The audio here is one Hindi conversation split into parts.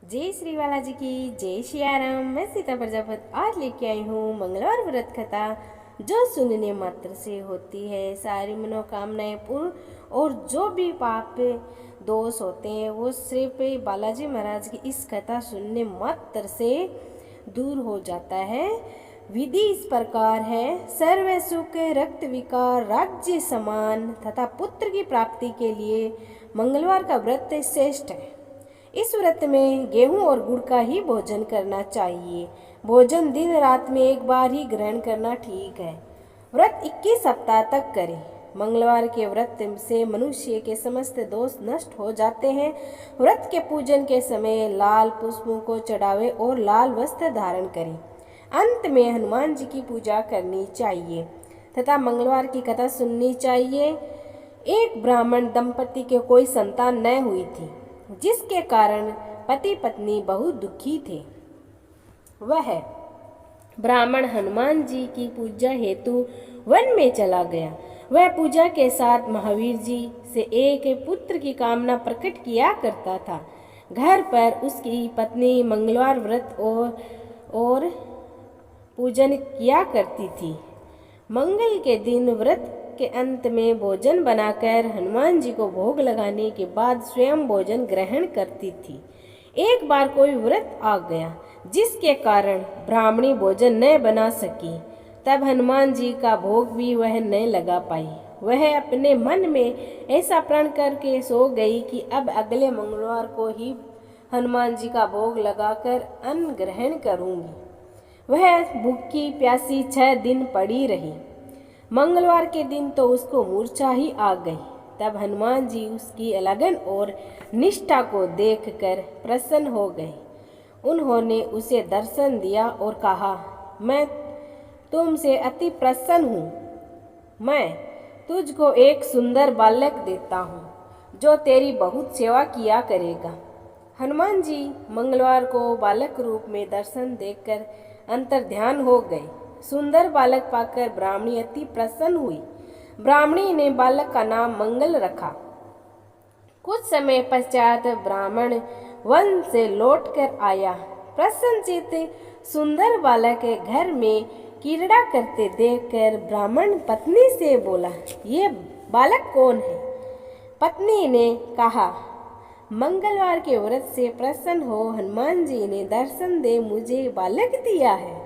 जय श्री बालाजी की जय सियाराम। मैं सीता प्रजापत आज लेके आई हूँ मंगलवार व्रत कथा, जो सुनने मात्र से होती है सारी मनोकामनाएं पूर्ण और जो भी पाप दोष होते हैं वो सिर्फ बालाजी महाराज की इस कथा सुनने मात्र से दूर हो जाता है। विधि इस प्रकार है, सर्व सुख रक्त विकार राज्य समान तथा पुत्र की प्राप्ति के लिए मंगलवार का व्रत श्रेष्ठ है। इस व्रत में गेहूं और गुड़ का ही भोजन करना चाहिए। भोजन दिन रात में एक बार ही ग्रहण करना ठीक है। व्रत 21 सप्ताह तक करें। मंगलवार के व्रत से मनुष्य के समस्त दोष नष्ट हो जाते हैं। व्रत के पूजन के समय लाल पुष्पों को चढ़ावे और लाल वस्त्र धारण करें। अंत में हनुमान जी की पूजा करनी चाहिए तथा मंगलवार की कथा सुननी चाहिए। एक ब्राह्मण दंपति के कोई संतान न हुई थी, जिसके कारण पति पत्नी बहुत दुखी थे। वह ब्राह्मण हनुमान जी की पूजा हेतु वन में चला गया। वह पूजा के साथ महावीर जी से एक पुत्र की कामना प्रकट किया करता था। घर पर उसकी पत्नी मंगलवार व्रत और पूजन किया करती थी। मंगल के दिन व्रत के अंत में भोजन बनाकर हनुमान जी को भोग लगाने के बाद स्वयं भोजन ग्रहण करती थी। एक बार कोई व्रत आ गया जिसके कारण ब्राह्मणी भोजन न बना सकी। तब हनुमान जी का भोग भी वह न लगा पाई। वह अपने मन में ऐसा प्रण करके सो गई कि अब अगले मंगलवार को ही हनुमान जी का भोग लगाकर अन्न ग्रहण करूंगी। वह भूखी प्यासी 6 दिन पड़ी रही। मंगलवार के दिन तो उसको मूर्छा ही आ गई। तब हनुमान जी उसकी लगन और निष्ठा को देखकर प्रसन्न हो गए। उन्होंने उसे दर्शन दिया और कहा, मैं तुमसे अति प्रसन्न हूँ। मैं तुझको एक सुंदर बालक देता हूँ जो तेरी बहुत सेवा किया करेगा। हनुमान जी मंगलवार को बालक रूप में दर्शन देखकर अंतर्ध्यान हो गए। सुंदर बालक पाकर ब्राह्मणी अति प्रसन्न हुई। ब्राह्मणी ने बालक का नाम मंगल रखा। कुछ समय पश्चात ब्राह्मण वन से लौटकर आया। प्रसन्नचित्त सुंदर बालक के घर में क्रीड़ा करते देखकर ब्राह्मण पत्नी से बोला, ये बालक कौन है? पत्नी ने कहा, मंगलवार के व्रत से प्रसन्न हो हनुमान जी ने दर्शन दे मुझे बालक दिया है।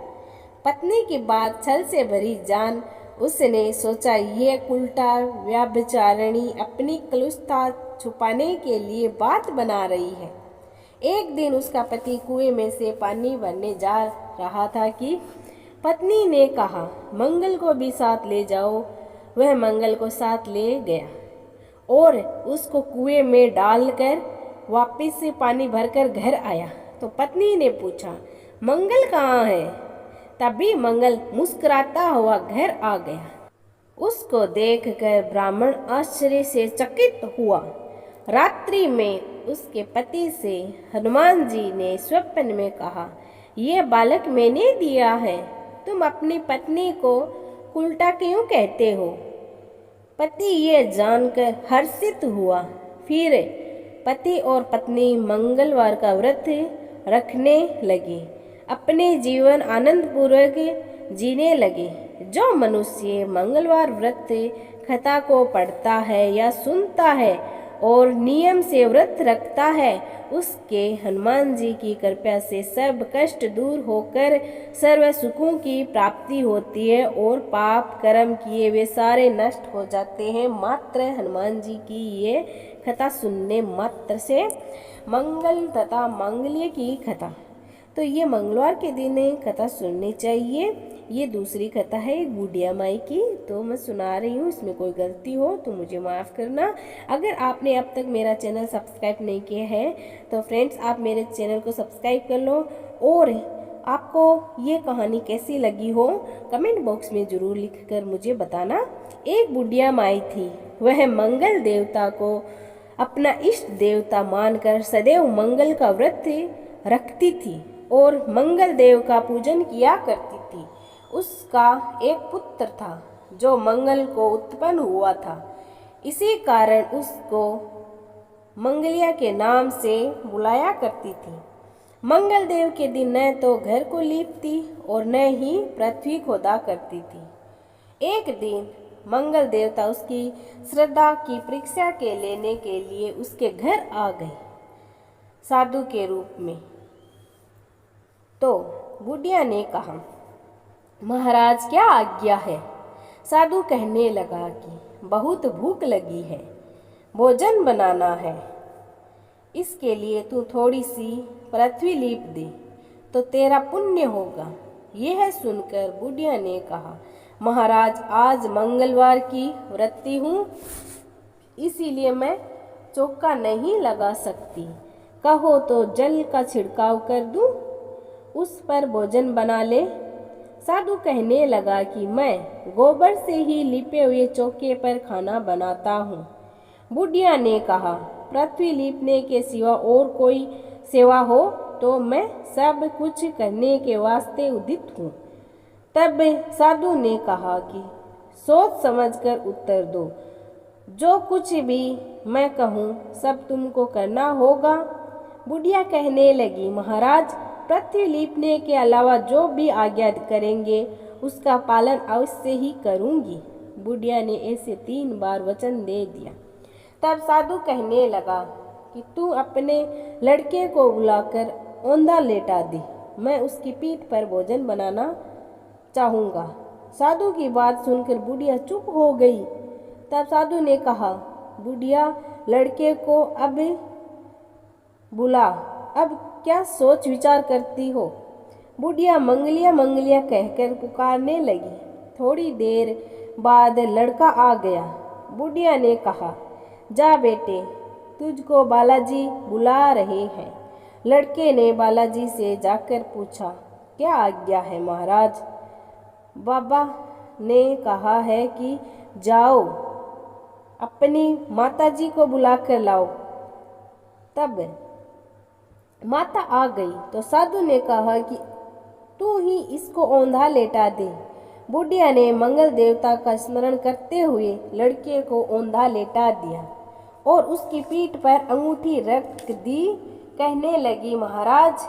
पत्नी की बात छल से भरी जान उसने सोचा, ये उल्टा व्यभिचारिणी अपनी कलुषता छुपाने के लिए बात बना रही है। एक दिन उसका पति कुएं में से पानी भरने जा रहा था कि पत्नी ने कहा, मंगल को भी साथ ले जाओ। वह मंगल को साथ ले गया और उसको कुएं में डालकर वापस से पानी भरकर घर आया। तो पत्नी ने पूछा, मंगल कहाँ है? तभी मंगल मुस्कुराता हुआ घर आ गया। उसको देखकर ब्राह्मण आश्चर्य से चकित हुआ। रात्रि में उसके पति से हनुमान जी ने स्वप्न में कहा, यह बालक मैंने दिया है। तुम अपनी पत्नी को उल्टा क्यों कहते हो? पति ये जानकर हर्षित हुआ। फिर पति और पत्नी मंगलवार का व्रत रखने लगे। अपने जीवन आनंद पूर्वक जीने लगे। जो मनुष्य मंगलवार व्रत कथा को पढ़ता है या सुनता है और नियम से व्रत रखता है, उसके हनुमान जी की कृपा से सब कष्ट दूर होकर सर्व सुखों की प्राप्ति होती है और पाप कर्म किए वे सारे नष्ट हो जाते हैं। मात्र हनुमान जी की ये कथा सुनने मात्र से। मंगल तथा मांगल्य की कथा, तो ये मंगलवार के दिन कथा सुननी चाहिए। ये दूसरी कथा है एक बुढ़िया माई की, तो मैं सुना रही हूँ। इसमें कोई गलती हो तो मुझे माफ़ करना। अगर आपने अब तक मेरा चैनल सब्सक्राइब नहीं किया है तो फ्रेंड्स आप मेरे चैनल को सब्सक्राइब कर लो। और आपको ये कहानी कैसी लगी हो कमेंट बॉक्स में ज़रूर लिख कर मुझे बताना। एक बुढ़िया माई थी। वह मंगल देवता को अपना इष्ट देवता मानकर सदैव मंगल का व्रत रखती थी और मंगल देव का पूजन किया करती थी। उसका एक पुत्र था जो मंगल को उत्पन्न हुआ था। इसी कारण उसको मंगलिया के नाम से बुलाया करती थी। मंगलदेव के दिन न तो घर को लीपती और न ही पृथ्वी खोदा करती थी। एक दिन मंगल देवता उसकी श्रद्धा की परीक्षा के लेने के लिए उसके घर आ गए साधु के रूप में। तो बुढ़िया ने कहा, महाराज क्या आज्ञा है? साधु कहने लगा कि बहुत भूख लगी है, भोजन बनाना है, इसके लिए तू थोड़ी सी पृथ्वी लीप दे तो तेरा पुण्य होगा। यह सुनकर बुढ़िया ने कहा, महाराज आज मंगलवार की व्रती हूँ, इसीलिए मैं चौका नहीं लगा सकती। कहो तो जल का छिड़काव कर दूँ, उस पर भोजन बना ले। साधु कहने लगा कि मैं गोबर से ही लिपे हुए चौके पर खाना बनाता हूँ। बुढ़िया ने कहा, पृथ्वी लीपने के सिवा और कोई सेवा हो तो मैं सब कुछ करने के वास्ते उदित हूँ। तब साधु ने कहा कि सोच समझकर उत्तर दो, जो कुछ भी मैं कहूँ सब तुमको करना होगा। बुढ़िया कहने लगी, महाराज पृथ्वी लीपने के अलावा जो भी आज्ञा करेंगे उसका पालन अवश्य ही करूँगी। बुढ़िया ने ऐसे 3 बार वचन दे दिया। तब साधु कहने लगा कि तू अपने लड़के को बुलाकर औंधा लेटा दे, मैं उसकी पीठ पर भोजन बनाना चाहूँगा। साधु की बात सुनकर बुढ़िया चुप हो गई। तब साधु ने कहा, बुढ़िया लड़के को अब बुला, अब क्या सोच विचार करती हो? बुढ़िया मंगलिया मंगलिया कहकर पुकारने लगी। थोड़ी देर बाद लड़का आ गया। बुढ़िया ने कहा, जा बेटे, तुझको बालाजी बुला रहे हैं। लड़के ने बालाजी से जाकर पूछा, क्या आज्ञा है महाराज? बाबा ने कहा है कि जाओ अपनी माताजी को बुलाकर लाओ। तब माता आ गई तो साधु ने कहा कि तू ही इसको औंधा लेटा दे। बुढ़िया ने मंगल देवता का स्मरण करते हुए लड़के को औंधा लेटा दिया और उसकी पीठ पर अंगूठी रख दी। कहने लगी, महाराज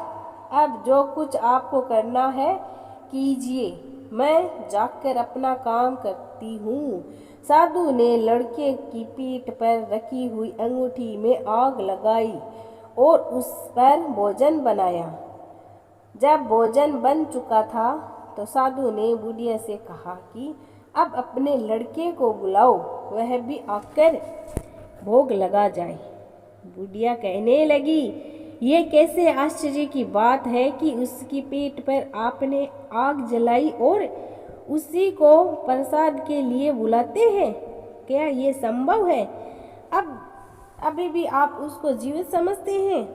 अब जो कुछ आपको करना है कीजिए, मैं जाकर अपना काम करती हूँ। साधु ने लड़के की पीठ पर रखी हुई अंगूठी में आग लगाई और उस पर भोजन बनाया। जब भोजन बन चुका था तो साधु ने बुढ़िया से कहा कि अब अपने लड़के को बुलाओ, वह भी आकर भोग लगा जाए। बुढ़िया कहने लगी, ये कैसे आश्चर्य की बात है कि उसकी पीठ पर आपने आग जलाई और उसी को प्रसाद के लिए बुलाते हैं? क्या ये संभव है? अब अभी भी आप उसको जीवित समझते हैं?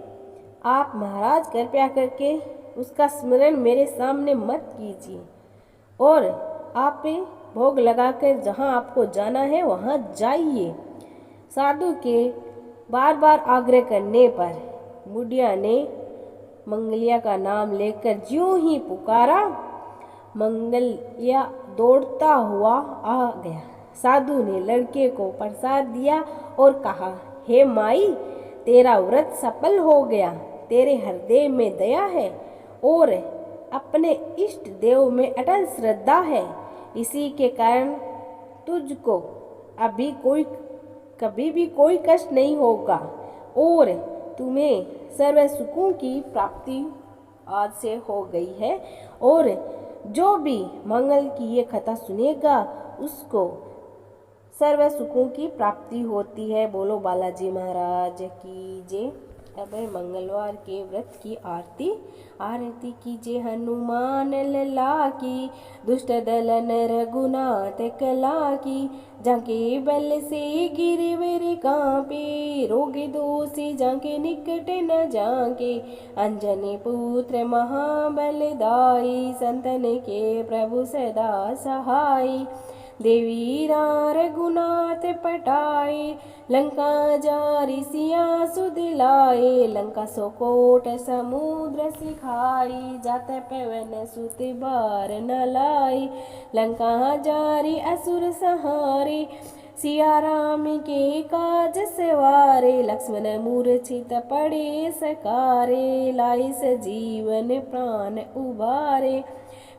आप महाराज कृपया करके उसका स्मरण मेरे सामने मत कीजिए और आप भोग लगाकर जहाँ आपको जाना है वहाँ जाइए। साधु के बार बार आग्रह करने पर बुढ़िया ने मंगलिया का नाम लेकर ज्यों ही पुकारा, मंगलिया दौड़ता हुआ आ गया। साधु ने लड़के को प्रसाद दिया और कहा, हे माई, तेरा व्रत सफल हो गया। तेरे हृदय में दया है और अपने इष्ट देव में अटल श्रद्धा है, इसी के कारण तुझको कभी भी कोई कष्ट नहीं होगा और तुम्हें सर्व सुखों की प्राप्ति आज से हो गई है। और जो भी मंगल की ये कथा सुनेगा उसको सर्व सुखों की प्राप्ति होती है। बोलो बालाजी महाराज की जय। अब है मंगलवार के व्रत की आरती कीजिए। हनुमान लला की, दुष्ट दलन रघुनाथ कला की, जाके बल से गिरवर कांपे, रोग दोषी जाके निकट न जाके, अंजनी पुत्र महाबल दाई, संतन के प्रभु सदा सहाय। देवी रघुनाथ पटाए, लंका जारी सिया सुध लाए, लंका सोकोट समुद्र सिखाई, जात पवन सुत बार न लाई, लंका जारी असुर सहारे, सिया राम के काज सवारे, लक्ष्मण मूर्छित पड़े सकारे, लाई सजीवन प्राण उबारे।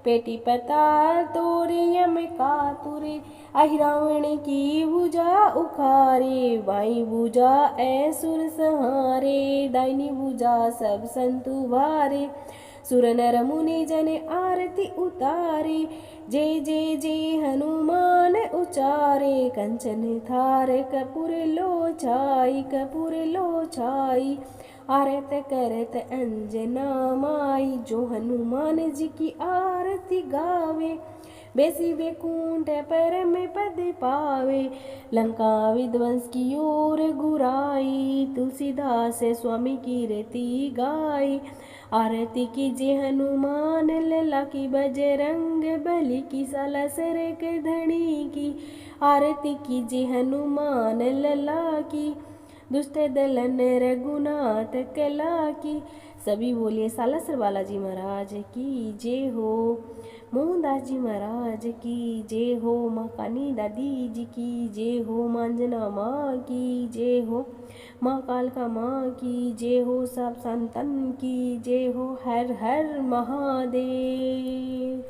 पेटी पताल तोरे यम कातुरे, अहि रावण की भुजा उखारे, बाई भुजा ऐसुर सहारे, दाहिनी भुजा सब संतु भारे। सुर नर मुनि जन आरती उतारे, जय जय जय हनुमान उचारे। कंचन थार कपूर लोचाई, कपूर लोचाई, आरत करत अंजना माई। जो हनुमान जी की आरती गावे, बेसी बैकुंठ परम पद पावे। लंका विध्वंस की ओर गुराई, तुलसीदास स्वामी कीर्ति गाई। आरती कीजिए हनुमान लला की, बजरंग बली की, सालासर के धणी की। आरती कीजिए हनुमान लला की, दुष्ट दलन रघुनाथ कला की। सभी बोलिए सालासर बालाजी महाराज की जय हो, मोहनदास जी महाराज की जय हो, माँ कानी दादी जी की जय हो, माँ अंजना माँ की जय हो, माँ कालका माँ की जय हो, सब संतन की जय हो। हर हर महादेव।